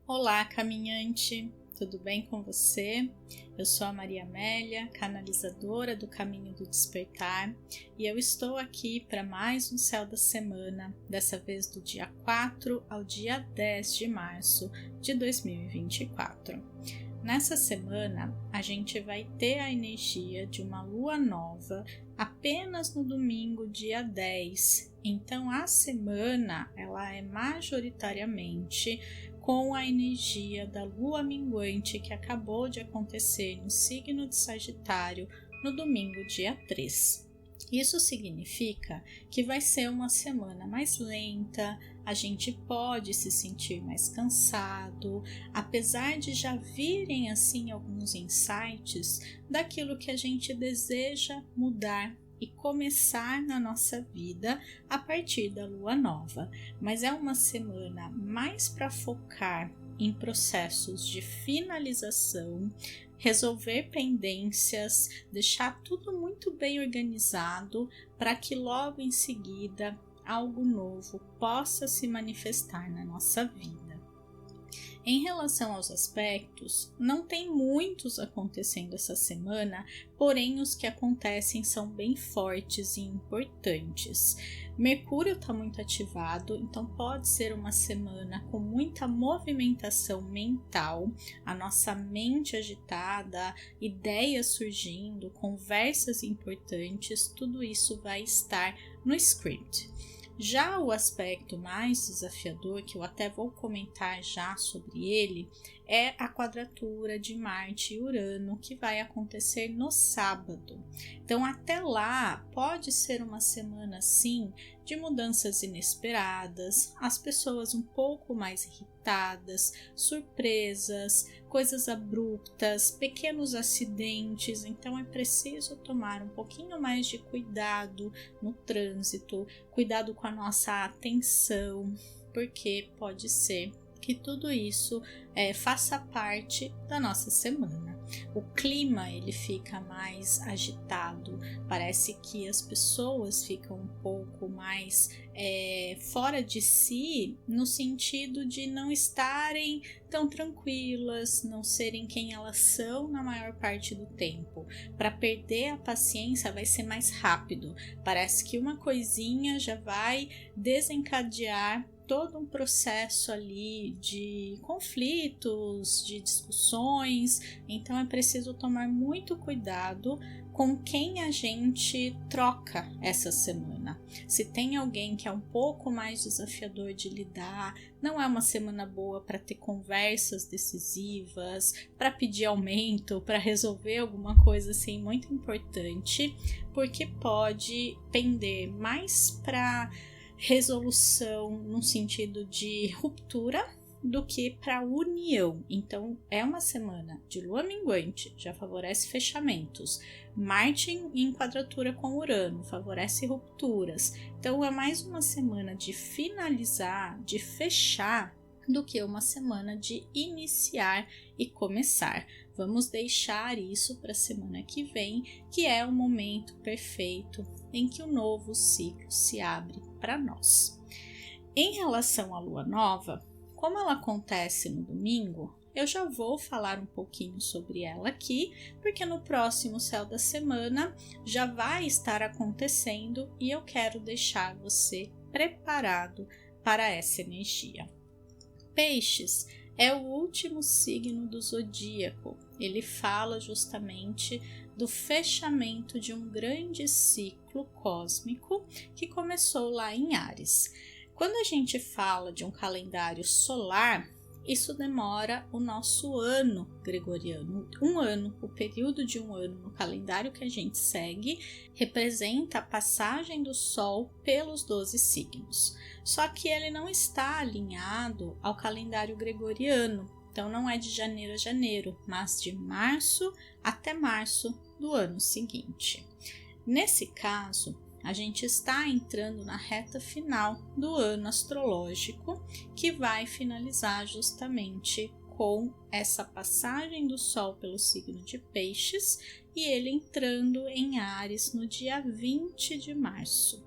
Olá, caminhante! Tudo bem com você? Eu sou a Maria Amélia, canalizadora do Caminho do Despertar, e eu estou aqui para mais um Céu da Semana, dessa vez do dia 4 ao dia 10 de março de 2024. Nessa semana, a gente vai ter a energia de uma lua nova apenas no domingo, dia 10. Então, a semana ela é majoritariamente com a energia da lua minguante que acabou de acontecer no signo de Sagitário no domingo, dia 3. Isso significa que vai ser uma semana mais lenta, a gente pode se sentir mais cansado, apesar de já virem assim alguns insights daquilo que a gente deseja mudar e começar na nossa vida a partir da lua nova. Mas é uma semana mais para focar em processos de finalização, resolver pendências, deixar tudo muito bem organizado para que logo em seguida algo novo possa se manifestar na nossa vida. Em relação aos aspectos, não tem muitos acontecendo essa semana, porém os que acontecem são bem fortes e importantes. Mercúrio está muito ativado, então pode ser uma semana com muita movimentação mental, a nossa mente agitada, ideias surgindo, conversas importantes, tudo isso vai estar no script. Já o aspecto mais desafiador, que eu até vou comentar já sobre ele, é a quadratura de Marte e Urano, que vai acontecer no sábado. Então, até lá, pode ser uma semana, sim, de mudanças inesperadas, as pessoas um pouco mais irritadas, surpresas, coisas abruptas, pequenos acidentes. Então, é preciso tomar um pouquinho mais de cuidado no trânsito, cuidado com a nossa atenção, porque pode ser que tudo isso faça parte da nossa semana. O clima ele fica mais agitado, parece que as pessoas ficam um pouco mais fora de si, no sentido de não estarem tão tranquilas, não serem quem elas são na maior parte do tempo. Para perder a paciência vai ser mais rápido, parece que uma coisinha já vai desencadear todo um processo ali de conflitos, de discussões. Então é preciso tomar muito cuidado com quem a gente troca essa semana. Se tem alguém que é um pouco mais desafiador de lidar, não é uma semana boa para ter conversas decisivas, para pedir aumento, para resolver alguma coisa assim muito importante, porque pode pender mais para resolução no sentido de ruptura do que para união. Então é uma semana de lua minguante, já favorece fechamentos. Marte em quadratura com Urano favorece rupturas. Então é mais uma semana de finalizar, de fechar, do que uma semana de iniciar e começar. Vamos deixar isso para a semana que vem, que é o momento perfeito em que o novo ciclo se abre para nós. Em relação à lua nova, como ela acontece no domingo, eu já vou falar um pouquinho sobre ela aqui, porque no próximo Céu da Semana já vai estar acontecendo e eu quero deixar você preparado para essa energia. Peixes é o último signo do zodíaco. Ele fala justamente do fechamento de um grande ciclo cósmico que começou lá em Áries. Quando a gente fala de um calendário solar, isso demora o nosso ano gregoriano. Um ano, o período de um ano no calendário que a gente segue, representa a passagem do Sol pelos 12 signos. Só que ele não está alinhado ao calendário gregoriano. Então não é de janeiro a janeiro, mas de março até março do ano seguinte. Nesse caso, a gente está entrando na reta final do ano astrológico, que vai finalizar justamente com essa passagem do Sol pelo signo de Peixes e ele entrando em Áries no dia 20 de março.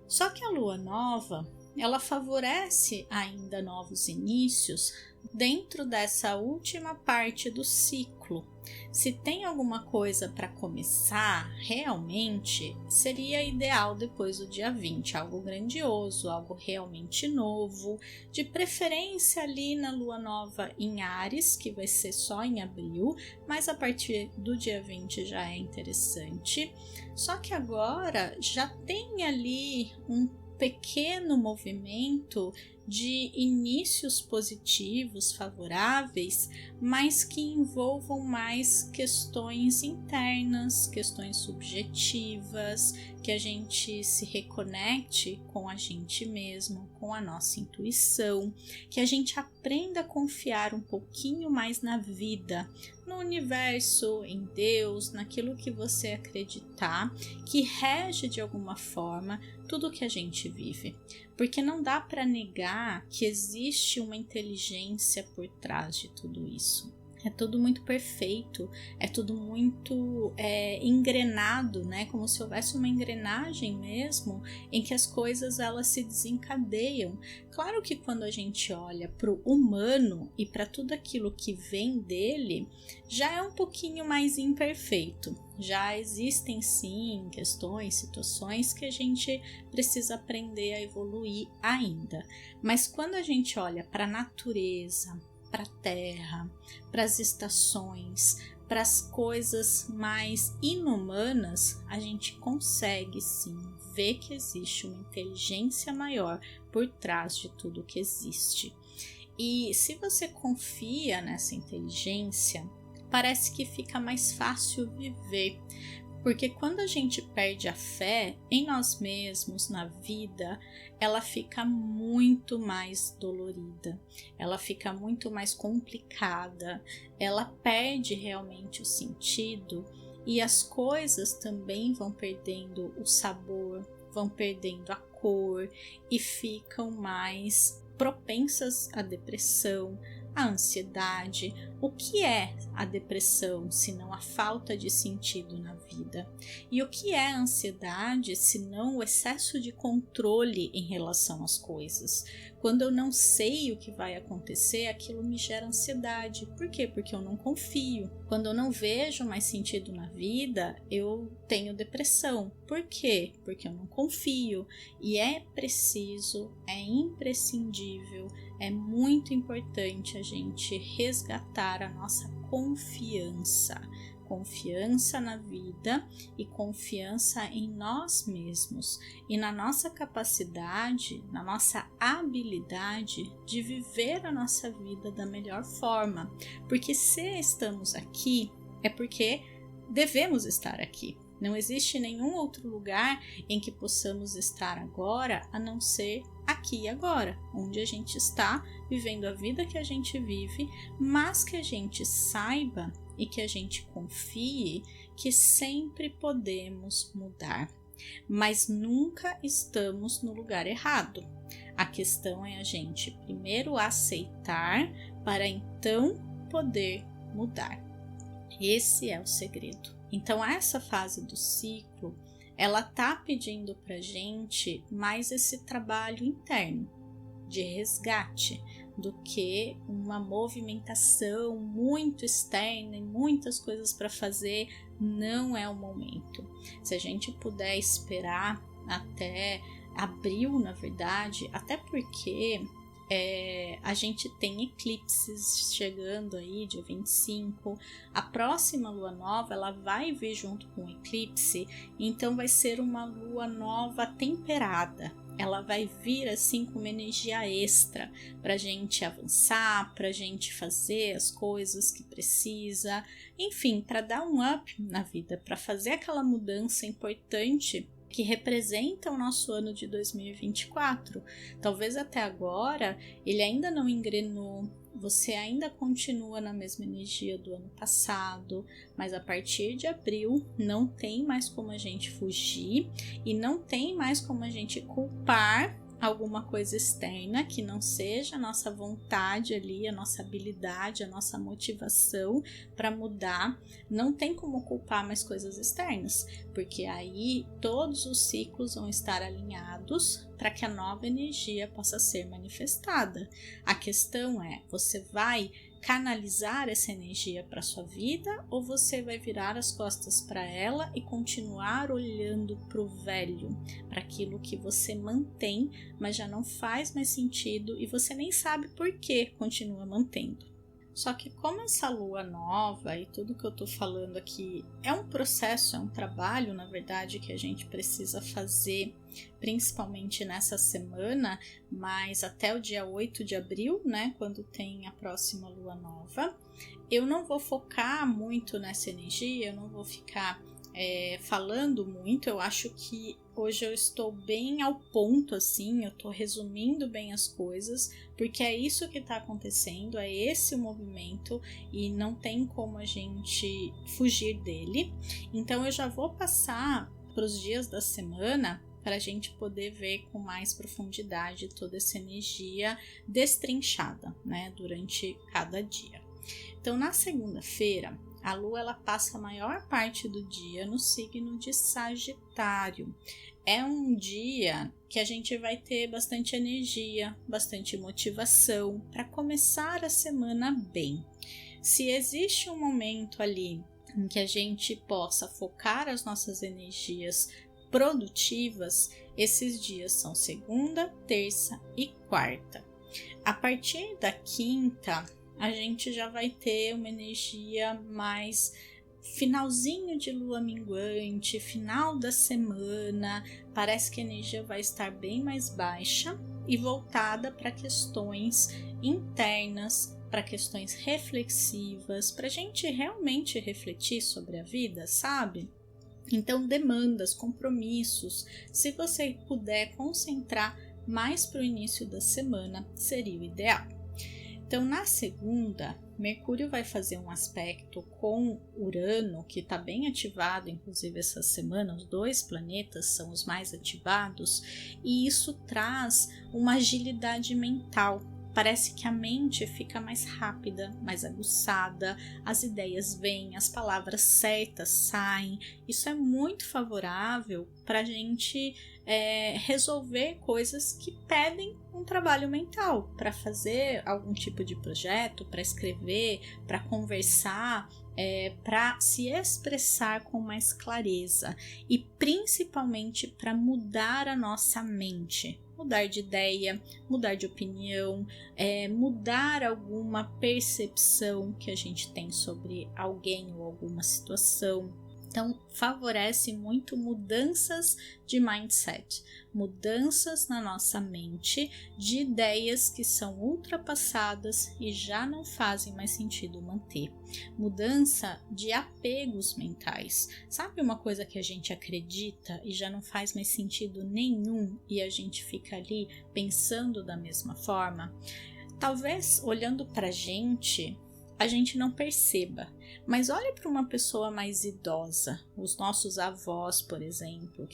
Só que a lua nova, ela favorece ainda novos inícios dentro dessa última parte do ciclo. Se tem alguma coisa para começar, realmente seria ideal depois do dia 20, algo grandioso, algo realmente novo, de preferência ali na lua nova em Áries, que vai ser só em abril, mas a partir do dia 20 já é interessante. Só que agora já tem ali um pequeno movimento de inícios positivos, favoráveis, mas que envolvam mais questões internas, questões subjetivas, que a gente se reconecte com a gente mesmo, com a nossa intuição, que a gente aprenda a confiar um pouquinho mais na vida, no universo, em Deus, naquilo que você acreditar, que rege de alguma forma tudo que a gente vive. Porque não dá para negar que existe uma inteligência por trás de tudo isso. É tudo muito perfeito, é tudo muito engrenado, né? Como se houvesse uma engrenagem mesmo, em que as coisas elas se desencadeiam. Claro que quando a gente olha para o humano e para tudo aquilo que vem dele, já é um pouquinho mais imperfeito. Já existem sim questões, situações que a gente precisa aprender a evoluir ainda. Mas quando a gente olha para a natureza, para a terra, para as estações, para as coisas mais inumanas, a gente consegue sim ver que existe uma inteligência maior por trás de tudo que existe. E se você confia nessa inteligência, parece que fica mais fácil viver. Porque quando a gente perde a fé em nós mesmos, na vida, ela fica muito mais dolorida, ela fica muito mais complicada, ela perde realmente o sentido e as coisas também vão perdendo o sabor, vão perdendo a cor e ficam mais propensas à depressão, à ansiedade. O que é a depressão, se não a falta de sentido na vida? E o que é a ansiedade, se não o excesso de controle em relação às coisas? Quando eu não sei o que vai acontecer, aquilo me gera ansiedade. Por quê? Porque eu não confio. Quando eu não vejo mais sentido na vida, eu tenho depressão. Por quê? Porque eu não confio. E é preciso, é imprescindível, é muito importante a gente resgatar a nossa confiança na vida e confiança em nós mesmos e na nossa capacidade, na nossa habilidade de viver a nossa vida da melhor forma. Porque se estamos aqui, é porque devemos estar aqui. Não existe nenhum outro lugar em que possamos estar agora a não ser aqui e agora, onde a gente está vivendo a vida que a gente vive, mas que a gente saiba e que a gente confie que sempre podemos mudar, mas nunca estamos no lugar errado. A questão é a gente primeiro aceitar para então poder mudar. Esse é o segredo. Então essa fase do ciclo, ela tá pedindo pra gente mais esse trabalho interno de resgate do que uma movimentação muito externa e muitas coisas para fazer. Não é o momento. Se a gente puder esperar até abril, na verdade, até porque a gente tem eclipses chegando aí dia 25, a próxima lua nova ela vai vir junto com o eclipse, então vai ser uma lua nova temperada, ela vai vir assim com uma energia extra pra gente avançar, pra gente fazer as coisas que precisa, enfim, para dar um up na vida, para fazer aquela mudança importante que representa o nosso ano de 2024. Talvez até agora ele ainda não engrenou, você ainda continua na mesma energia do ano passado, mas a partir de abril não tem mais como a gente fugir e não tem mais como a gente culpar alguma coisa externa que não seja a nossa vontade ali, a nossa habilidade, a nossa motivação para mudar, não tem como culpar mais coisas externas, porque aí todos os ciclos vão estar alinhados para que a nova energia possa ser manifestada. A questão é, você vai canalizar essa energia para sua vida ou você vai virar as costas para ela e continuar olhando para o velho, para aquilo que você mantém, mas já não faz mais sentido e você nem sabe por que continua mantendo. Só que como essa lua nova e tudo que eu tô falando aqui é um processo, é um trabalho, na verdade, que a gente precisa fazer, principalmente nessa semana, mas até o dia 8 de abril, né, quando tem a próxima lua nova, eu não vou focar muito nessa energia, eu não vou ficar falando muito. Eu acho que hoje eu estou bem ao ponto, assim, eu estou resumindo bem as coisas, porque é isso que está acontecendo, é esse o movimento e não tem como a gente fugir dele. Então eu já vou passar para os dias da semana para a gente poder ver com mais profundidade toda essa energia destrinchada, né, durante cada dia. Então na segunda-feira, a Lua ela passa a maior parte do dia no signo de Sagitário. É um dia que a gente vai ter bastante energia, bastante motivação para começar a semana bem. Se existe um momento ali em que a gente possa focar as nossas energias produtivas, esses dias são segunda, terça e quarta. A partir da quinta, a gente já vai ter uma energia mais finalzinho de lua minguante, final da semana, parece que a energia vai estar bem mais baixa e voltada para questões internas, para questões reflexivas, para a gente realmente refletir sobre a vida, sabe? Então, demandas, compromissos, se você puder concentrar mais para o início da semana, seria o ideal. Então, na segunda, Mercúrio vai fazer um aspecto com Urano, que está bem ativado, inclusive essa semana, os 2 planetas são os mais ativados, e isso traz uma agilidade mental. Parece que a mente fica mais rápida, mais aguçada, as ideias vêm, as palavras certas saem. Isso é muito favorável para a gente resolver coisas que pedem um trabalho mental, para fazer algum tipo de projeto, para escrever, para conversar, para se expressar com mais clareza e principalmente para mudar a nossa mente. Mudar de ideia, mudar de opinião, mudar alguma percepção que a gente tem sobre alguém ou alguma situação. Então, favorece muito mudanças de mindset, mudanças na nossa mente de ideias que são ultrapassadas e já não fazem mais sentido manter. Mudança de apegos mentais. Sabe uma coisa que a gente acredita e já não faz mais sentido nenhum e a gente fica ali pensando da mesma forma? Talvez olhando pra gente, a gente não perceba, mas olhe para uma pessoa mais idosa, os nossos avós, por exemplo,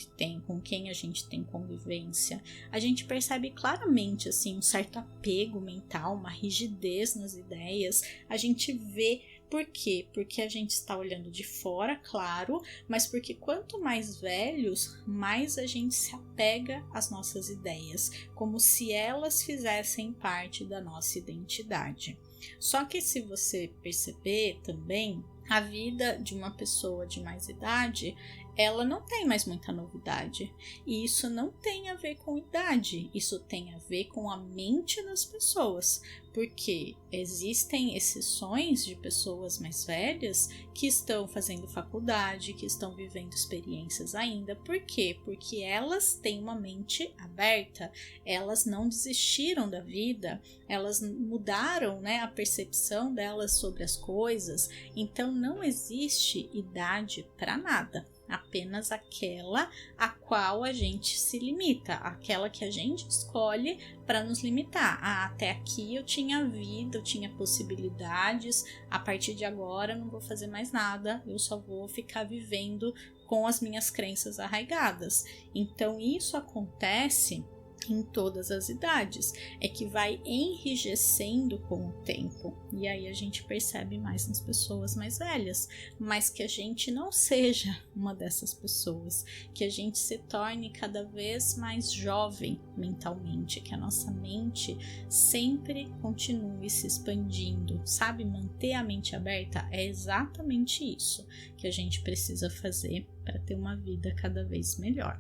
com quem a gente tem convivência, a gente percebe claramente assim, um certo apego mental, uma rigidez nas ideias, a gente vê. Por quê? Porque a gente está olhando de fora, claro, mas porque quanto mais velhos, mais a gente se apega às nossas ideias, como se elas fizessem parte da nossa identidade. Só que se você perceber também, a vida de uma pessoa de mais idade, ela não tem mais muita novidade. E isso não tem a ver com idade, isso tem a ver com a mente das pessoas. Porque existem exceções de pessoas mais velhas que estão fazendo faculdade, que estão vivendo experiências ainda. Por quê? Porque elas têm uma mente aberta, elas não desistiram da vida, elas mudaram, né, a percepção delas sobre as coisas. Então não existe idade para nada. Apenas aquela a qual a gente se limita, aquela que a gente escolhe para nos limitar. Até aqui eu tinha vida, eu tinha possibilidades, a partir de agora eu não vou fazer mais nada, eu só vou ficar vivendo com as minhas crenças arraigadas. Então isso acontece em todas as idades, é que vai enrijecendo com o tempo, e aí a gente percebe mais nas pessoas mais velhas, mas que a gente não seja uma dessas pessoas, que a gente se torne cada vez mais jovem mentalmente, que a nossa mente sempre continue se expandindo, sabe? Manter a mente aberta é exatamente isso que a gente precisa fazer para ter uma vida cada vez melhor.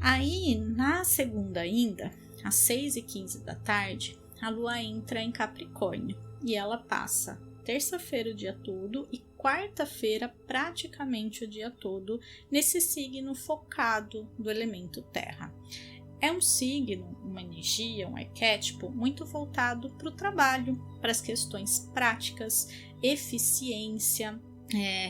Aí, na segunda ainda, às 6h15 da tarde, a Lua entra em Capricórnio e ela passa terça-feira o dia todo e quarta-feira praticamente o dia todo nesse signo focado do elemento terra. É um signo, uma energia, um arquétipo muito voltado para o trabalho, para as questões práticas, eficiência,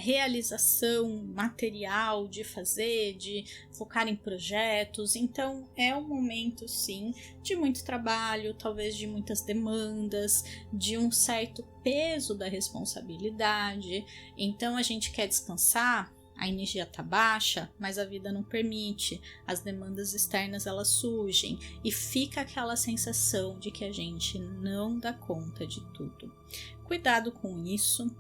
realização material de fazer, de focar em projetos. Então é um momento sim de muito trabalho, talvez de muitas demandas, de um certo peso da responsabilidade. Então a gente quer descansar, a energia tá baixa, mas a vida não permite, as demandas externas elas surgem e fica aquela sensação de que a gente não dá conta de tudo. Cuidado com isso.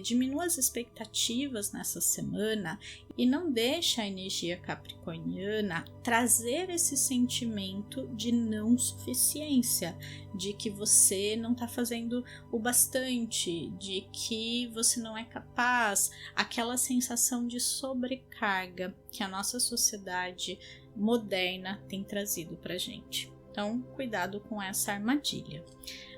Diminua as expectativas nessa semana e não deixa a energia capricorniana trazer esse sentimento de não suficiência, de que você não está fazendo o bastante, de que você não é capaz, aquela sensação de sobrecarga que a nossa sociedade moderna tem trazido para a gente. Então, cuidado com essa armadilha.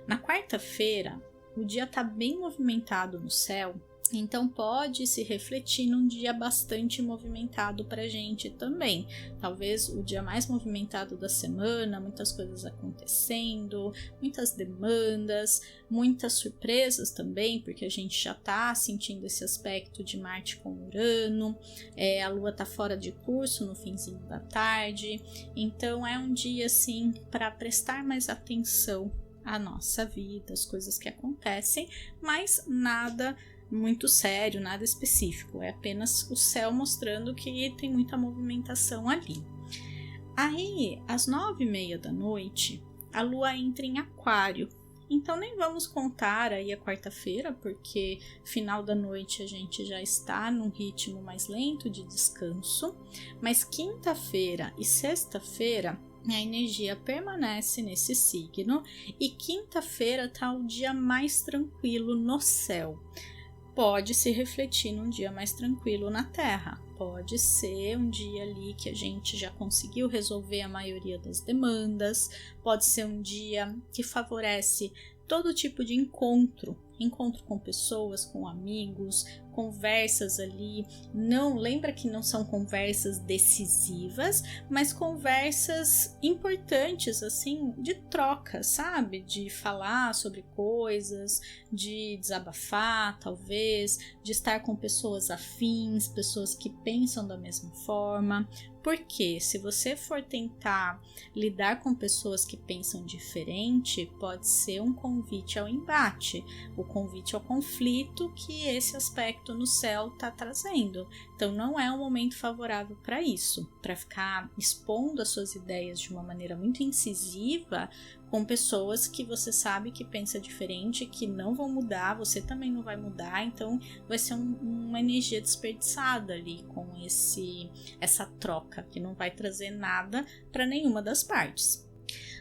Na quarta-feira, o dia está bem movimentado no céu, então pode se refletir num dia bastante movimentado para a gente também. Talvez o dia mais movimentado da semana, muitas coisas acontecendo, muitas demandas, muitas surpresas também, porque a gente já está sentindo esse aspecto de Marte com Urano, a Lua está fora de curso no finzinho da tarde, então é um dia assim para prestar mais atenção a nossa vida, as coisas que acontecem, mas nada muito sério, nada específico, é apenas o céu mostrando que tem muita movimentação ali. Aí, às 9h30 da noite, a Lua entra em Aquário, então nem vamos contar aí a quarta-feira, porque final da noite a gente já está num ritmo mais lento de descanso, mas quinta-feira e sexta-feira a energia permanece nesse signo e quinta-feira está o dia mais tranquilo no céu. Pode se refletir num dia mais tranquilo na Terra. Pode ser um dia ali que a gente já conseguiu resolver a maioria das demandas. Pode ser um dia que favorece todo tipo de encontro com pessoas, com amigos, conversas ali. Não lembra que não são conversas decisivas, mas conversas importantes, assim, de troca, sabe? De falar sobre coisas, de desabafar, talvez, de estar com pessoas afins, pessoas que pensam da mesma forma. Porque se você for tentar lidar com pessoas que pensam diferente, pode ser um convite ao embate, o convite ao conflito que esse aspecto no céu está trazendo. Então não é um momento favorável para isso, para ficar expondo as suas ideias de uma maneira muito incisiva com pessoas que você sabe que pensa diferente, que não vão mudar, você também não vai mudar, então vai ser uma energia desperdiçada ali com essa troca, que não vai trazer nada para nenhuma das partes.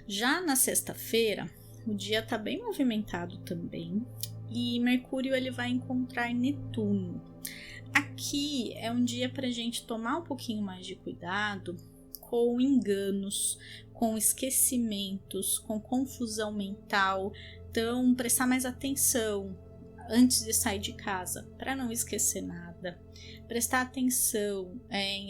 Já na sexta-feira, o dia está bem movimentado também, e Mercúrio ele vai encontrar Netuno. Aqui é um dia para a gente tomar um pouquinho mais de cuidado com enganos, com esquecimentos, com confusão mental. Então, prestar mais atenção antes de sair de casa, para não esquecer nada. Prestar atenção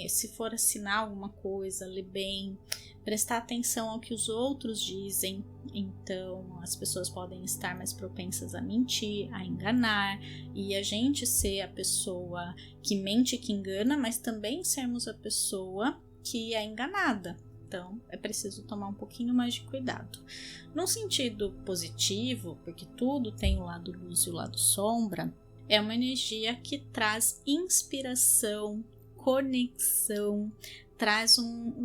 se for assinar alguma coisa, ler bem. Prestar atenção ao que os outros dizem. Então, as pessoas podem estar mais propensas a mentir, a enganar, e a gente ser a pessoa que mente e que engana, mas também sermos a pessoa que é enganada. Então, é preciso tomar um pouquinho mais de cuidado. Num sentido positivo, porque tudo tem o lado luz e o lado sombra, é uma energia que traz inspiração, conexão, traz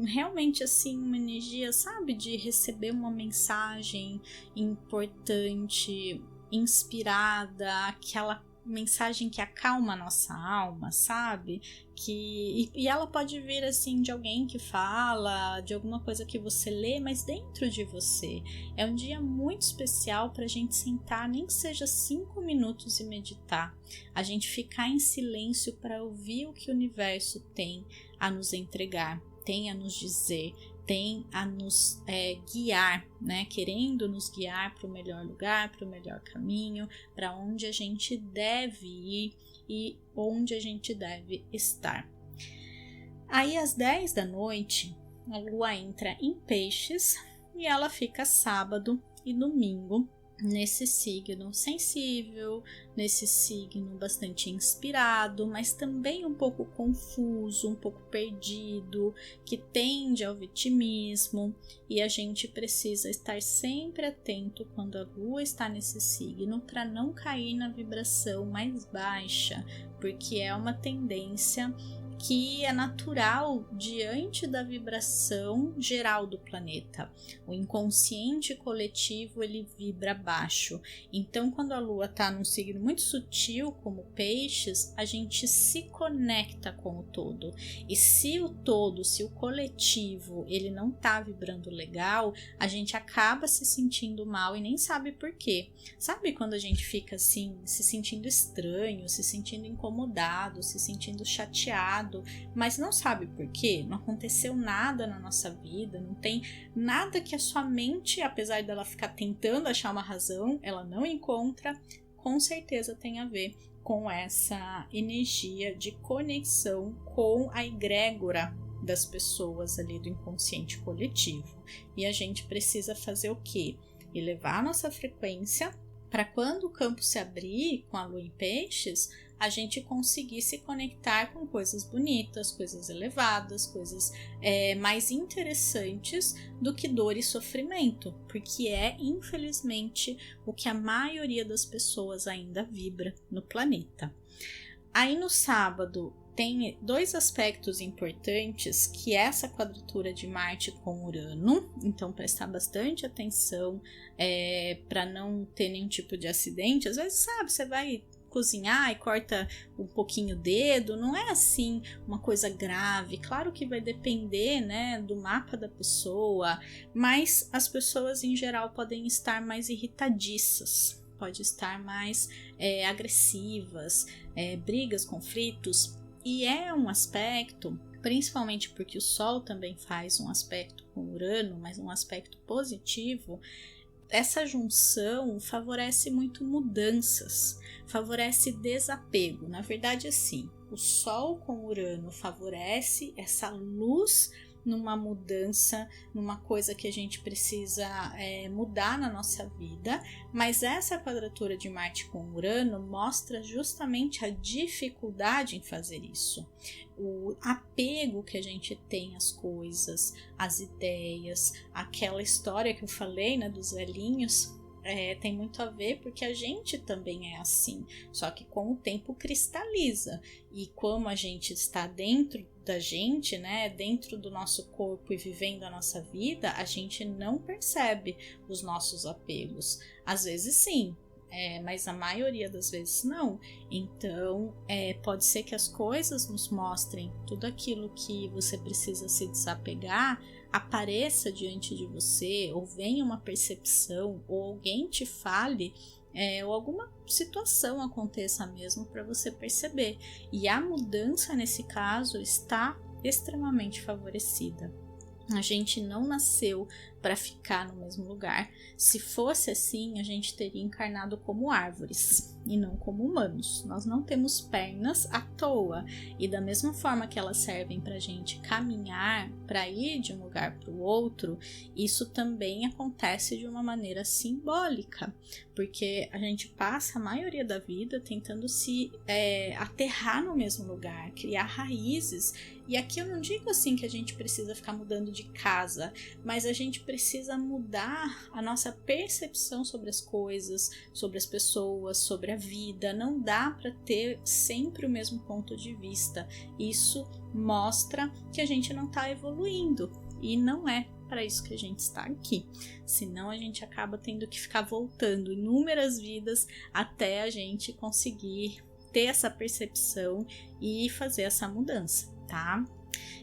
realmente assim uma energia, sabe, de receber uma mensagem importante, inspirada, aquela mensagem que acalma a nossa alma, sabe? E ela pode vir assim de alguém que fala, de alguma coisa que você lê, mas dentro de você. É um dia muito especial para a gente sentar, nem que seja 5 minutos e meditar. A gente ficar em silêncio para ouvir o que o universo tem a nos entregar, tem a nos dizer, tem a nos guiar, né? Querendo nos guiar para o melhor lugar, para o melhor caminho, para onde a gente deve ir e onde a gente deve estar. Aí às 10 da noite, a lua entra em Peixes e ela fica sábado e domingo nesse signo sensível, nesse signo bastante inspirado, mas também um pouco confuso, um pouco perdido, que tende ao vitimismo, e a gente precisa estar sempre atento quando a lua está nesse signo para não cair na vibração mais baixa, porque é uma tendência que é natural diante da vibração geral do planeta. O inconsciente coletivo, ele vibra baixo. Então, quando a lua está num signo muito sutil, como Peixes, a gente se conecta com o todo. E se o todo, se o coletivo, ele não está vibrando legal, a gente acaba se sentindo mal e nem sabe por quê. Sabe quando a gente fica assim, se sentindo estranho, se sentindo incomodado, se sentindo chateado, mas não sabe por quê? Não aconteceu nada na nossa vida, não tem nada que a sua mente, apesar dela ficar tentando achar uma razão, ela não encontra. Com certeza tem a ver com essa energia de conexão com a egrégora das pessoas ali do inconsciente coletivo. E a gente precisa fazer o quê? Elevar a nossa frequência para quando o campo se abrir com a lua em Peixes, a gente conseguir se conectar com coisas bonitas, coisas elevadas, coisas mais interessantes do que dor e sofrimento, porque é, infelizmente, o que a maioria das pessoas ainda vibra no planeta. Aí no sábado tem 2 aspectos importantes, que é essa quadratura de Marte com Urano, então prestar bastante atenção para não ter nenhum tipo de acidente. Às vezes, sabe, você vai cozinhar e corta um pouquinho o dedo, não é assim uma coisa grave. Claro que vai depender, né, do mapa da pessoa, mas as pessoas em geral podem estar mais irritadiças, pode estar mais agressivas, brigas, conflitos, e é um aspecto, principalmente porque o Sol também faz um aspecto com Urano, mas um aspecto positivo. Essa junção favorece muito mudanças, favorece desapego. Na verdade, assim, o Sol com Urano favorece essa luz numa mudança, numa coisa que a gente precisa mudar na nossa vida, mas essa quadratura de Marte com Urano mostra justamente a dificuldade em fazer isso. O apego que a gente tem às coisas, às ideias, aquela história que eu falei, né, dos velhinhos, tem muito a ver porque a gente também é assim, só que com o tempo cristaliza, e como a gente está dentro da gente, né, dentro do nosso corpo e vivendo a nossa vida, a gente não percebe os nossos apegos. Às vezes sim, mas a maioria das vezes não. Então pode ser que as coisas nos mostrem tudo aquilo que você precisa se desapegar, apareça diante de você, ou venha uma percepção, ou alguém te fale, ou alguma situação aconteça mesmo para você perceber. E a mudança nesse caso está extremamente favorecida. A gente não nasceu para ficar no mesmo lugar. Se fosse assim, a gente teria encarnado como árvores e não como humanos. Nós não temos pernas à toa, e da mesma forma que elas servem para a gente caminhar, para ir de um lugar para o outro, isso também acontece de uma maneira simbólica, porque a gente passa a maioria da vida tentando se aterrar no mesmo lugar, criar raízes. E aqui eu não digo assim que a gente precisa ficar mudando de casa, mas a gente precisa mudar a nossa percepção sobre as coisas, sobre as pessoas, sobre a vida. Não dá para ter sempre o mesmo ponto de vista. Isso mostra que a gente não está evoluindo, e não é para isso que a gente está aqui. Senão a gente acaba tendo que ficar voltando inúmeras vidas até a gente conseguir ter essa percepção e fazer essa mudança, tá?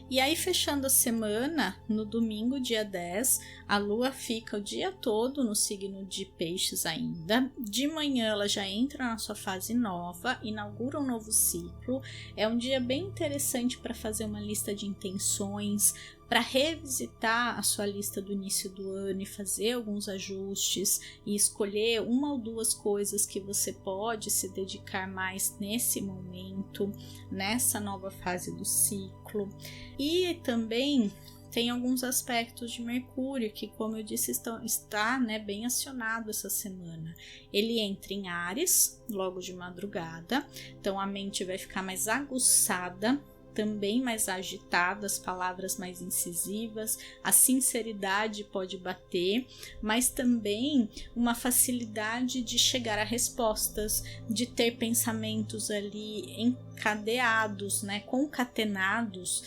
E aí, fechando a semana, no domingo, dia 10, a Lua fica o dia todo no signo de Peixes ainda. De manhã ela já entra na sua fase nova, inaugura um novo ciclo. É um dia bem interessante para fazer uma lista de intenções, para revisitar a sua lista do início do ano e fazer alguns ajustes e escolher uma ou duas coisas que você pode se dedicar mais nesse momento, nessa nova fase do ciclo. E também tem alguns aspectos de Mercúrio que, como eu disse, está bem acionado essa semana. Ele entra em Áries logo de madrugada, então a mente vai ficar mais aguçada, também mais agitada, as palavras mais incisivas, a sinceridade pode bater, mas também uma facilidade de chegar a respostas, de ter pensamentos ali encadeados, concatenados,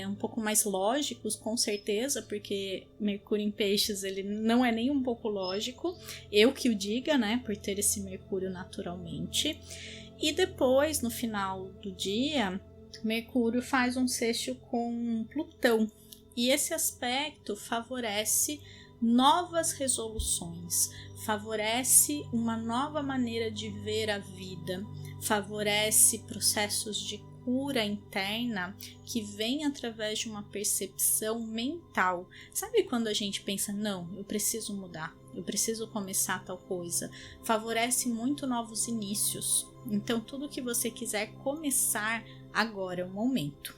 um pouco mais lógicos, com certeza, porque Mercúrio em Peixes ele não é nem um pouco lógico, eu que o diga, por ter esse Mercúrio naturalmente. E depois, no final do dia, Mercúrio faz um sextil com Plutão, e esse aspecto favorece novas resoluções, favorece uma nova maneira de ver a vida, favorece processos de cura interna que vem através de uma percepção mental. Sabe quando a gente pensa, não, eu preciso mudar, eu preciso começar tal coisa? Favorece muito novos inícios. Então, tudo que você quiser começar, agora é o momento.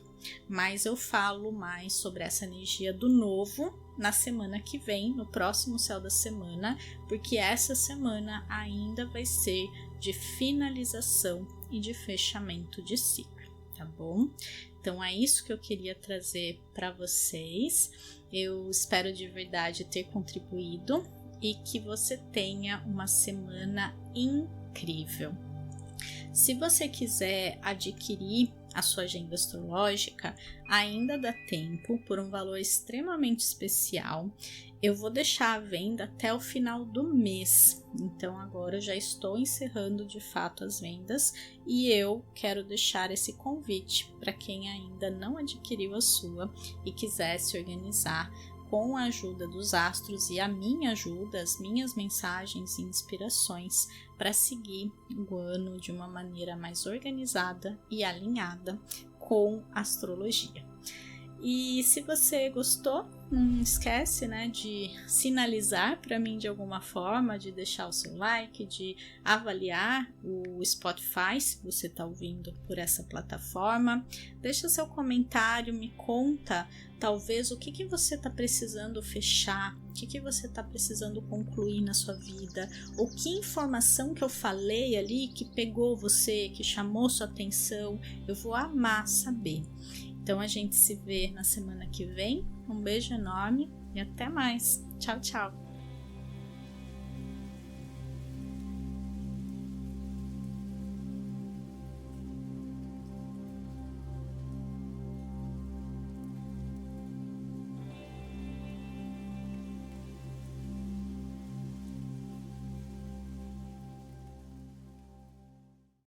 Mas eu falo mais sobre essa energia do novo na semana que vem, no próximo Céu da Semana, porque essa semana ainda vai ser de finalização e de fechamento de ciclo, tá bom? Então é isso que eu queria trazer para vocês. Eu espero de verdade ter contribuído e que você tenha uma semana incrível. Se você quiser adquirir a sua agenda astrológica, ainda dá tempo, por um valor extremamente especial. Eu vou deixar à venda até o final do mês, então agora eu já estou encerrando de fato as vendas e eu quero deixar esse convite para quem ainda não adquiriu a sua e quiser se organizar com a ajuda dos astros e a minha ajuda, as minhas mensagens e inspirações para seguir o ano de uma maneira mais organizada e alinhada com a astrologia. E se você gostou, não esquece de sinalizar para mim de alguma forma, de deixar o seu like, de avaliar o Spotify se você está ouvindo por essa plataforma. Deixa seu comentário, me conta talvez o que você está precisando fechar, o que você está precisando concluir na sua vida, ou que informação que eu falei ali que pegou você, que chamou sua atenção, eu vou amar saber. Então a gente se vê na semana que vem. Um beijo enorme e até mais. Tchau, tchau!